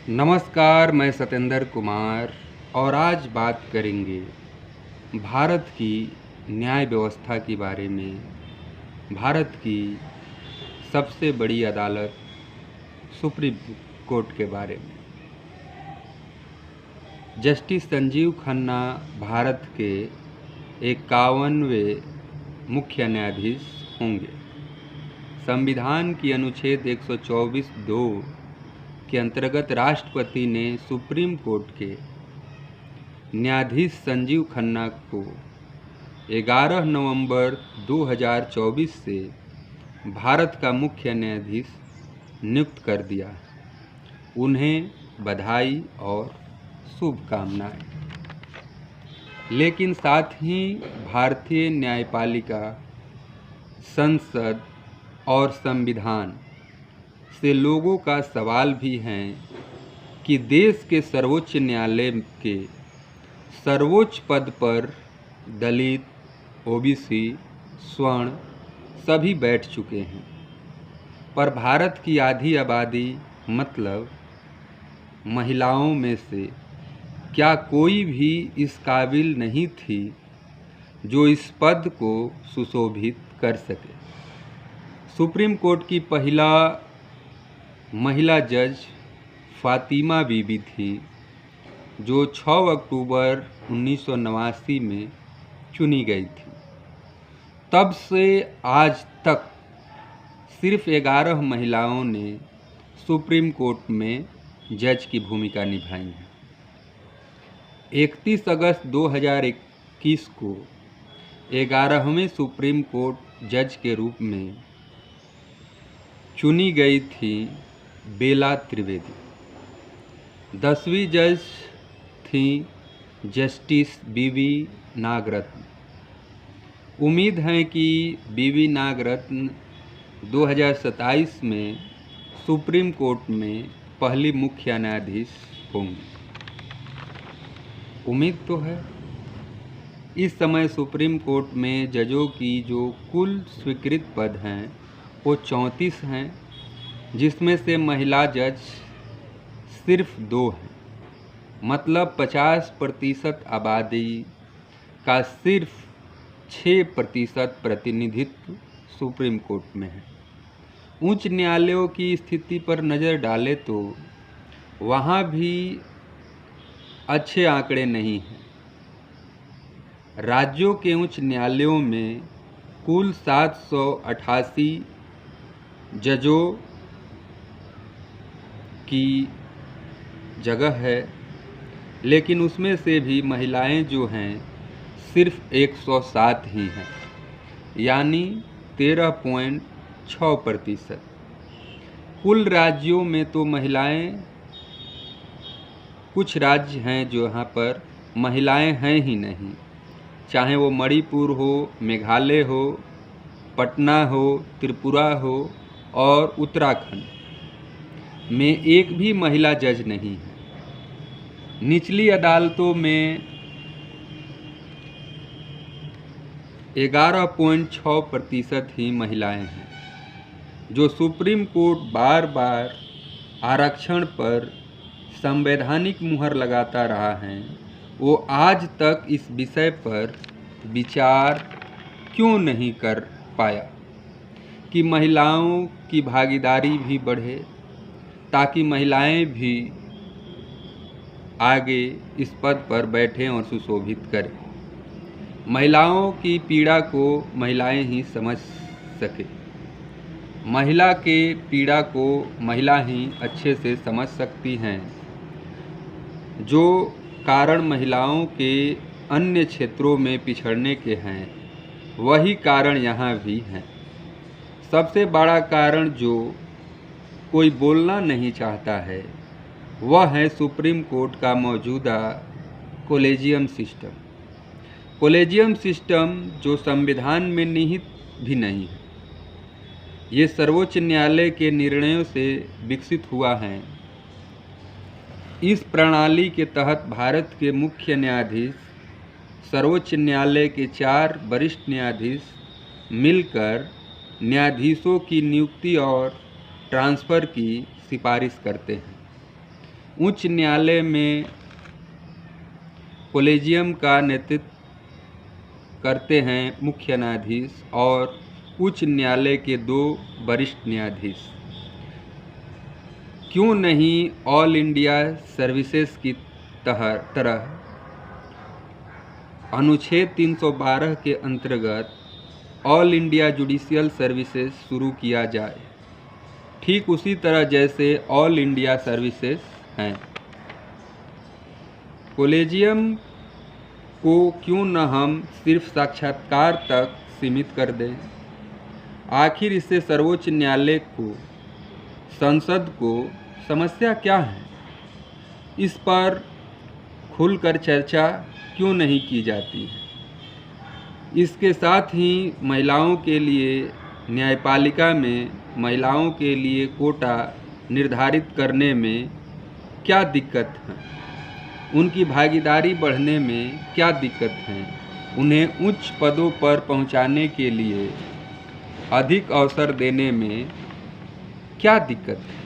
नमस्कार, मैं सत्येंद्र कुमार और आज बात करेंगे भारत की न्याय व्यवस्था के बारे में। भारत की सबसे बड़ी अदालत सुप्रीम कोर्ट के बारे में। जस्टिस संजीव खन्ना भारत के 51वें मुख्य न्यायाधीश होंगे। संविधान की अनुच्छेद 124(2) के अंतर्गत राष्ट्रपति ने सुप्रीम कोर्ट के न्यायाधीश संजीव खन्ना को 11 नवंबर 2024 से भारत का मुख्य न्यायाधीश नियुक्त कर दिया। उन्हें बधाई और शुभकामनाएं। लेकिन साथ ही भारतीय न्यायपालिका, संसद और संविधान से लोगों का सवाल भी है कि देश के सर्वोच्च न्यायालय के सर्वोच्च पद पर दलित, ओबीसी, स्वर्ण सभी बैठ चुके हैं, पर भारत की आधी आबादी मतलब महिलाओं में से क्या कोई भी इस काबिल नहीं थी जो इस पद को सुशोभित कर सके। सुप्रीम कोर्ट की पहला महिला जज फातिमा बीबी थी, जो 6 अक्टूबर 1989 में चुनी गई थी। तब से आज तक सिर्फ 11 महिलाओं ने सुप्रीम कोर्ट में जज की भूमिका निभाई है। 31 अगस्त 2021 को 11वें सुप्रीम कोर्ट जज के रूप में चुनी गई थी बेला त्रिवेदी। 10वीं जज थी जस्टिस बीवी नागरत्न। उम्मीद है कि बीवी नागरत्न 2027 में सुप्रीम कोर्ट में पहली मुख्य न्यायाधीश होंगी। उम्मीद तो है। इस समय सुप्रीम कोर्ट में जजों की जो कुल स्वीकृत पद हैं वो 34 हैं, जिसमें से महिला जज सिर्फ 2 हैं। मतलब 50% आबादी का सिर्फ 6% प्रतिनिधित्व सुप्रीम कोर्ट में है। उच्च न्यायालयों की स्थिति पर नज़र डालें तो वहाँ भी अच्छे आंकड़े नहीं हैं। राज्यों के उच्च न्यायालयों में कुल 788 जजों की जगह है, लेकिन उसमें से भी महिलाएं जो हैं सिर्फ 107 ही हैं, यानी 13.6%। कुल राज्यों में तो महिलाएं, कुछ राज्य हैं जो यहाँ पर महिलाएं हैं ही नहीं, चाहे वो मणिपुर हो, मेघालय हो, पटना हो, त्रिपुरा हो और उत्तराखंड में एक भी महिला जज नहीं है। निचली अदालतों में 11.6% ही महिलाएं हैं। जो सुप्रीम कोर्ट बार बार आरक्षण पर संवैधानिक मुहर लगाता रहा है, वो आज तक इस विषय पर विचार क्यों नहीं कर पाया कि महिलाओं की भागीदारी भी बढ़े, ताकि महिलाएं भी आगे इस पद पर बैठें और सुशोभित करें। महिलाओं की पीड़ा को महिलाएं ही समझ सके। महिला के पीड़ा को महिला ही अच्छे से समझ सकती हैं। जो कारण महिलाओं के अन्य क्षेत्रों में पिछड़ने के हैं, वही कारण यहाँ भी हैं। सबसे बड़ा कारण जो कोई बोलना नहीं चाहता है, वह है सुप्रीम कोर्ट का मौजूदा कॉलेजियम सिस्टम। कॉलेजियम सिस्टम जो संविधान में निहित भी नहीं है, ये सर्वोच्च न्यायालय के निर्णयों से विकसित हुआ है। इस प्रणाली के तहत भारत के मुख्य न्यायाधीश, सर्वोच्च न्यायालय के 4 वरिष्ठ न्यायाधीश मिलकर न्यायाधीशों की नियुक्ति और ट्रांसफ़र की सिफारिश करते हैं। उच्च न्यायालय में कॉलेजियम का नेतृत्व करते हैं मुख्य न्यायाधीश और उच्च न्यायालय के 2 वरिष्ठ न्यायाधीश। क्यों नहीं ऑल इंडिया सर्विसेज की तरह अनुच्छेद 312 के अंतर्गत ऑल इंडिया जुडिशियल सर्विसेज शुरू किया जाए, ठीक उसी तरह जैसे ऑल इंडिया सर्विसेज हैं। कॉलेजियम को क्यों न हम सिर्फ साक्षात्कार तक सीमित कर दें? आखिर इससे सर्वोच्च न्यायालय को, संसद को समस्या क्या है? इस पर खुलकर चर्चा क्यों नहीं की जाती है? इसके साथ ही महिलाओं के लिए न्यायपालिका में महिलाओं के लिए कोटा निर्धारित करने में क्या दिक्कत है? उनकी भागीदारी बढ़ने में क्या दिक्कत है? उन्हें उच्च पदों पर पहुंचाने के लिए अधिक अवसर देने में क्या दिक्कत है?